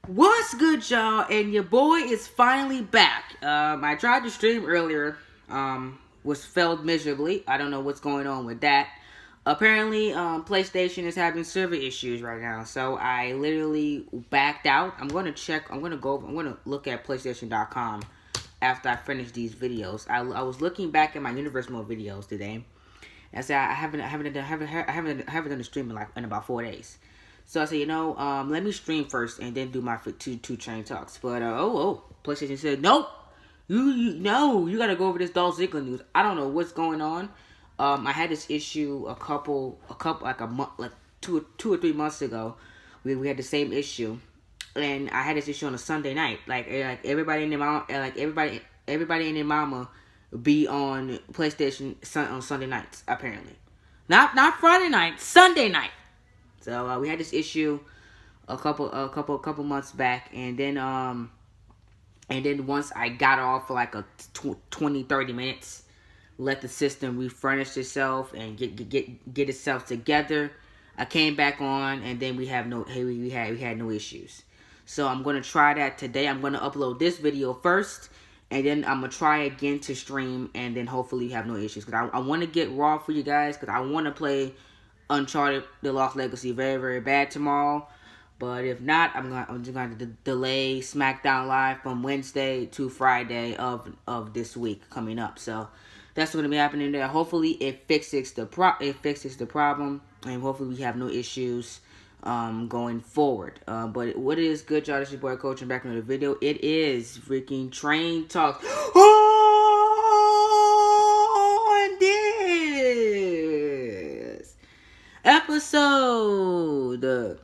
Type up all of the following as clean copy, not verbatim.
What's good, y'all? And your boy is finally back. I tried to stream earlier. Was failed miserably. I don't know what's going on with that. Apparently, PlayStation is having server issues right now. So I literally backed out. I'm gonna check. I'm gonna look at PlayStation.com after I finish these videos. I was looking back at my Universe Mode videos today. I said I haven't done a stream in about 4 days. So I said, let me stream first and then do my two train talks. But PlayStation said nope. You gotta go over this Dolph Ziggler news. I don't know what's going on. I had this issue like a month, like two or 3 months ago. We had the same issue, and I had this issue on a Sunday night. Like everybody and their mom, everybody and their mama be on PlayStation on Sunday nights apparently. Not Friday night, Sunday night. So we had this issue a couple months back, and then once I got off for like a 20-30 minutes, let the system refurnish itself and get itself together. I came back on, and then we had no issues. So I'm gonna try that today. I'm gonna upload this video first, and then I'm gonna try again to stream, and then hopefully have no issues. Cause I want to get raw for you guys, cause I want to play Uncharted: The Lost Legacy very, very bad tomorrow. But if not, I'm just going to delay SmackDown Live from Wednesday to Friday of this week coming up. So that's what's gonna be happening there. Hopefully it fixes the problem, and hopefully we have no issues going forward. But what is good, y'all? This is your boy Coach, and back into the video. It is freaking Train Talks. On this episode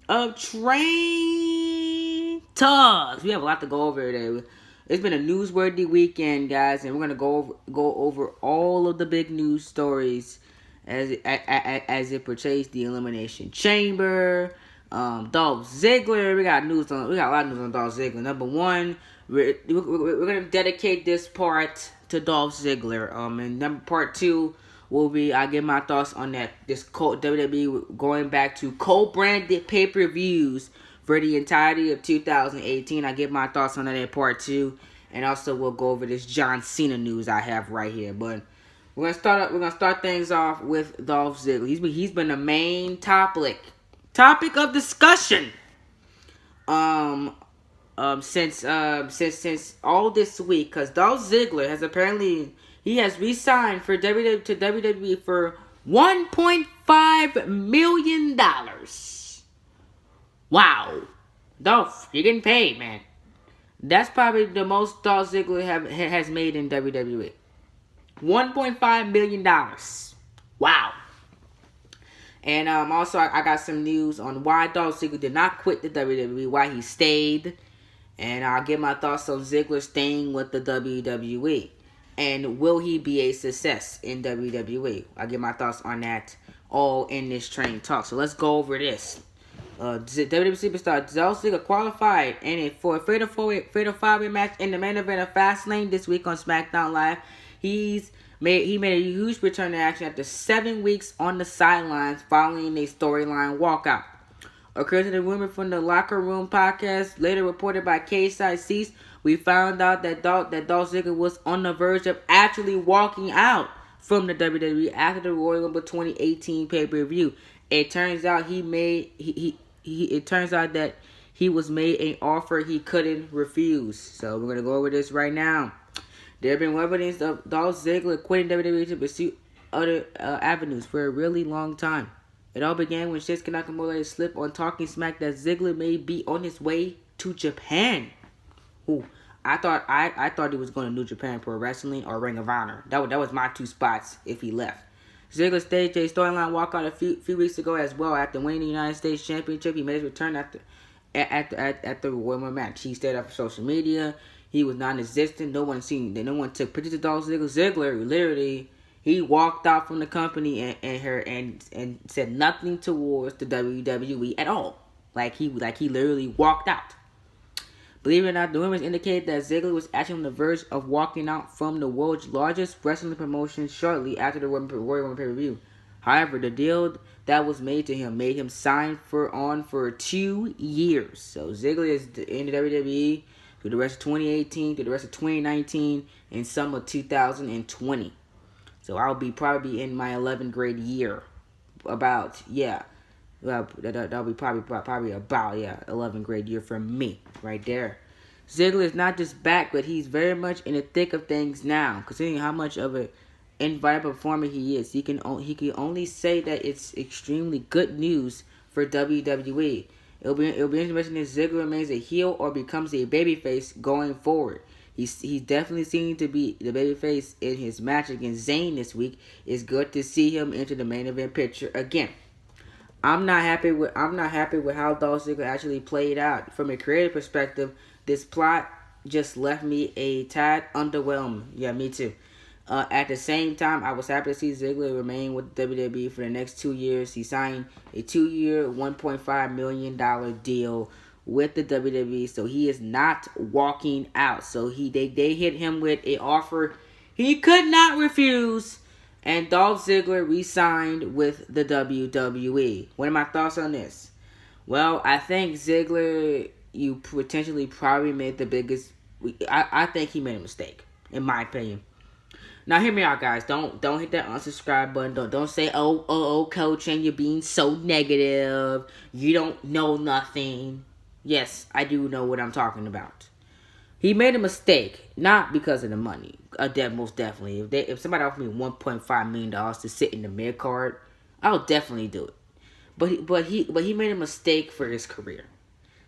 of Train Talks. We have a lot to go over today. It's been a newsworthy weekend, guys, and we're gonna go over all of the big news stories as it pertains to the Elimination Chamber. Dolph Ziggler. We got a lot of news on Dolph Ziggler. Number one, we're gonna dedicate this part to Dolph Ziggler. And part two will be I give my thoughts on this WWE going back to co-branded pay-per-views for the entirety of 2018. I give my thoughts on that in part two, and also we'll go over this John Cena news I have right here. But we're gonna start things off with Dolph Ziggler. He's been the main topic of discussion since all this week, because Dolph Ziggler has apparently re-signed for WWE for $1.5 million. Wow. Dolph, you're getting paid, man. That's probably the most Dolph Ziggler has made in WWE. $1.5 million. Wow. And also, I got some news on why Dolph Ziggler did not quit the WWE, why he stayed. And I'll give my thoughts on Ziggler staying with the WWE. And will he be a success in WWE? I'll give my thoughts on that all in this Train Talk. So let's go over this. WWE superstar Dolph Ziggler qualified for a fatal 5-way match in the main event of Fastlane this week on SmackDown Live. He made a huge return to action after 7 weeks on the sidelines following a storyline walkout. According to the women from the Locker Room podcast, later reported by K-Side Cease, we found out that Dolph Ziggler was on the verge of actually walking out from the WWE after the Royal Rumble 2018 pay-per-view. It turns out that he was made an offer he couldn't refuse. So we're gonna go over this right now. There have been rumblings of Dolph Ziggler quitting WWE to pursue other avenues for a really long time. It all began when Shinsuke Nakamura slipped on Talking Smack that Ziggler may be on his way to Japan. Ooh, I thought he was going to New Japan Pro Wrestling or Ring of Honor. That was my two spots if he left. Ziggler staged a storyline walkout a few weeks ago as well. After winning the United States Championship, he made his return at the Royal Rumble match. He stayed up for social media. He was non-existent. No one took pictures of Dolph Ziggler. Ziggler literally, he walked out from the company and said nothing towards the WWE at all. Like he literally walked out. Believe it or not, the rumors indicate that Ziggler was actually on the verge of walking out from the world's largest wrestling promotion shortly after the Royal Rumble pay-per-view. However, the deal that was made to him made him sign for 2 years. So Ziggler is in the WWE through the rest of 2018, through the rest of 2019, and some of 2020. So I'll probably in my 11th grade year. About, yeah. Well, that'll be probably about, 11th grade year for me right there. Ziggler is not just back, but he's very much in the thick of things now. Considering how much of an invaluable performer he is, he can only say that it's extremely good news for WWE. It'll be interesting if Ziggler remains a heel or becomes a babyface going forward. He's definitely seen to be the babyface in his match against Zayn this week. It's good to see him enter the main event picture again. I'm not happy with how Dolph Ziggler actually played out. From a creative perspective, this plot just left me a tad underwhelmed. Yeah, me too. At the same time, I was happy to see Ziggler remain with WWE for the next 2 years. He signed a 2-year, $1.5 million deal with the WWE, so he is not walking out. So they hit him with an offer he could not refuse, and Dolph Ziggler re-signed with the WWE. What are my thoughts on this? Well, I think Ziggler, you potentially probably made the biggest. I think he made a mistake, in my opinion. Now, hear me out, guys. Don't hit that unsubscribe button. Don't say, oh, coach, and you're being so negative. You don't know nothing. Yes, I do know what I'm talking about. He made a mistake, not because of the money. Most definitely. If somebody offered me $1.5 million to sit in the mid card, I'll definitely do it. But he made a mistake for his career.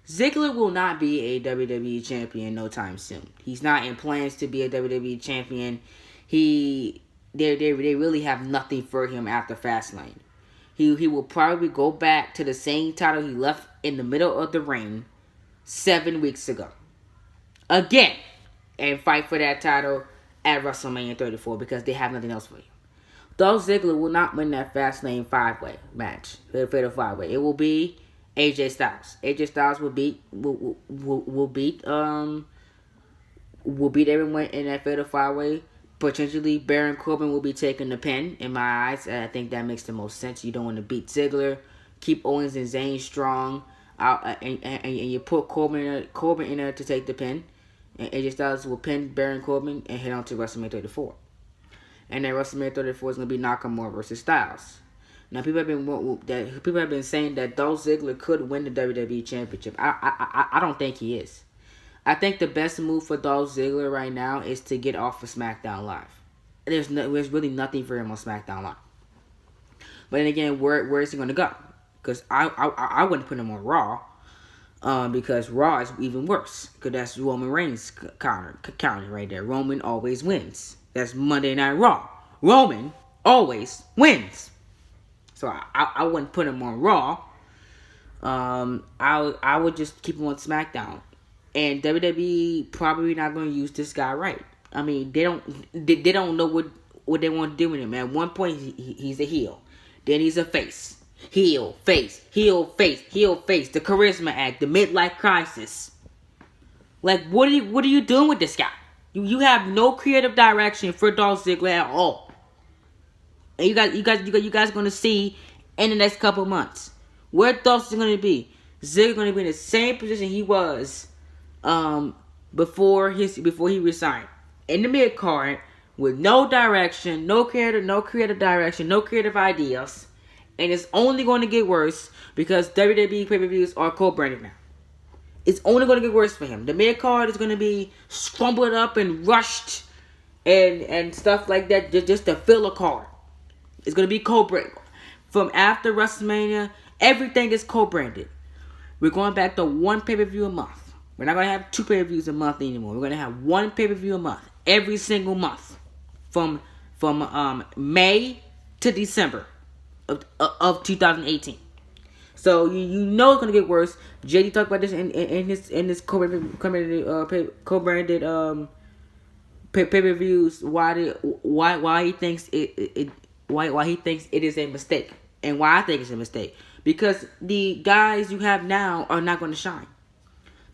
Ziggler will not be a WWE champion no time soon. He's not in plans to be a WWE champion. They really have nothing for him after Fastlane. He will probably go back to the same title he left in the middle of the ring 7 weeks ago. Again. And fight for that title at WrestleMania 34 because they have nothing else for him. Dolph Ziggler will not win that Fastlane 5-way match. The Fatal 5-way. It will be AJ Styles. AJ Styles will beat everyone in that Fatal 5-way. Potentially, Baron Corbin will be taking the pin. In my eyes, I think that makes the most sense. You don't want to beat Ziggler. Keep Owens and Zayn strong. And you put Corbin in there to take the pin. And AJ Styles will pin Baron Corbin and head on to WrestleMania 34. And then WrestleMania 34 is going to be Nakamura versus Styles. Now, people have been saying that Dolph Ziggler could win the WWE Championship. I don't think he is. I think the best move for Dolph Ziggler right now is to get off of SmackDown Live. There's really nothing for him on SmackDown Live. But then again, where is he going to go? Because I wouldn't put him on Raw. Because Raw is even worse. Because that's Roman Reigns counter right there. Roman always wins. That's Monday Night Raw. Roman always wins. So I wouldn't put him on Raw. I would just keep him on SmackDown. And WWE probably not going to use this guy right. I mean, they don't know what they want to do with him. At one point, he's a heel. Then he's a face. Heel, face, heel, face, heel, face. The charisma act, the midlife crisis. Like, what are you doing with this guy? You have no creative direction for Dolph Ziggler at all. And you guys going to see in the next couple months where Dolph is going to be. Ziggler going to be in the same position he was before he resigned, in the mid card with no direction, no creative direction, no creative ideas. And it's only going to get worse because WWE pay-per-views are co-branded now. It's only going to get worse for him. The mid-card is going to be scrambled up and rushed and stuff like that just to fill a card. It's going to be co-branded. From after WrestleMania, everything is co-branded. We're going back to one pay-per-view a month. We're not going to have 2 pay-per-views a month anymore. We're going to have one pay-per-view a month. Every single month. From May to December of 2018. So you know it's gonna get worse. JD talked about this in his co-branded pay-per-views. Why he thinks it is a mistake, and why I think it's a mistake, because the guys you have now are not going to shine.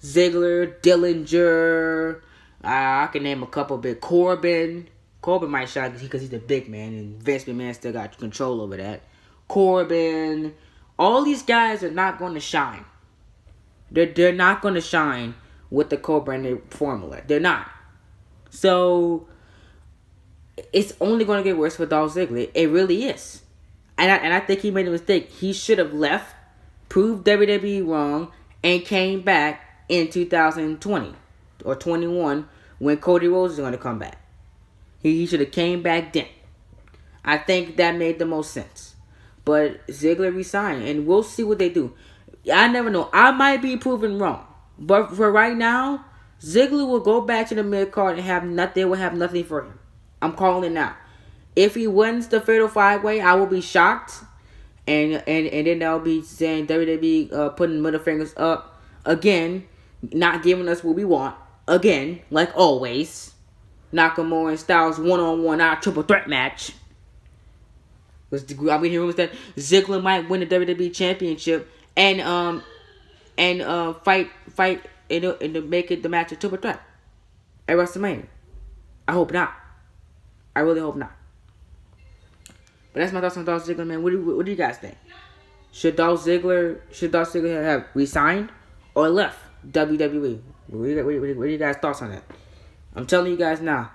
Ziggler, Dillinger, I can name a couple bit. Corbin might shine because he's the big man, and Vince McMahon still got control over that. Corbin, all these guys are not going to shine. They're not going to shine with the co-branded formula. They're not. So it's only going to get worse for Dolph Ziggler. It really is. And I think he made a mistake. He should have left, proved WWE wrong, and came back in 2020 or 21 when Cody Rhodes is going to come back. He should have came back then. I think that made the most sense. But Ziggler resigned, and we'll see what they do. I never know. I might be proven wrong. But for right now, Ziggler will go back to the mid-card and have nothing. They will have nothing for him. I'm calling it now. If he wins the Fatal 5-Way, I will be shocked. And then they'll be saying WWE putting middle fingers up again, not giving us what we want again, like always. Nakamura and Styles one-on-one, our triple threat match. I've been hearing rumors that Ziggler might win the WWE Championship and fight and make it the match a triple threat at WrestleMania. I hope not. I really hope not. But that's my thoughts on Dolph Ziggler, man. What do you guys think? Should Dolph Ziggler have resigned or left WWE? What are you guys' thoughts on that? I'm telling you guys now,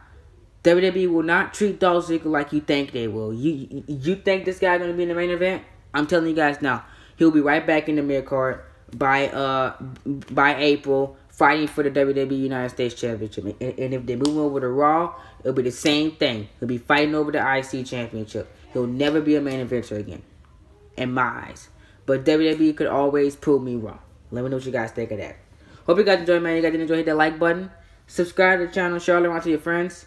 WWE will not treat Dolph Ziggler like you think they will. You think this guy's gonna be in the main event? I'm telling you guys now, he'll be right back in the mid card by April, fighting for the WWE United States Championship. And if they move over to Raw, it'll be the same thing. He'll be fighting over the IC Championship. He'll never be a main eventer again, in my eyes. But WWE could always prove me wrong. Let me know what you guys think of that. Hope you guys enjoyed, man. You guys did enjoy, hit that like button. Subscribe to the channel. Share it around to your friends.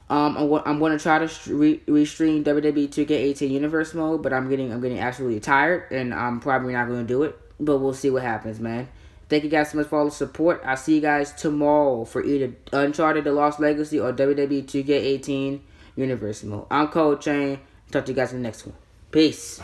I'm going to try to restream WWE 2K18 Universe Mode, but I'm getting absolutely tired, and I'm probably not going to do it. But we'll see what happens, man. Thank you guys so much for all the support. I'll see you guys tomorrow for either Uncharted: The Lost Legacy or WWE 2K18 Universe Mode. I'm Cold Chain. Talk to you guys in the next one. Peace.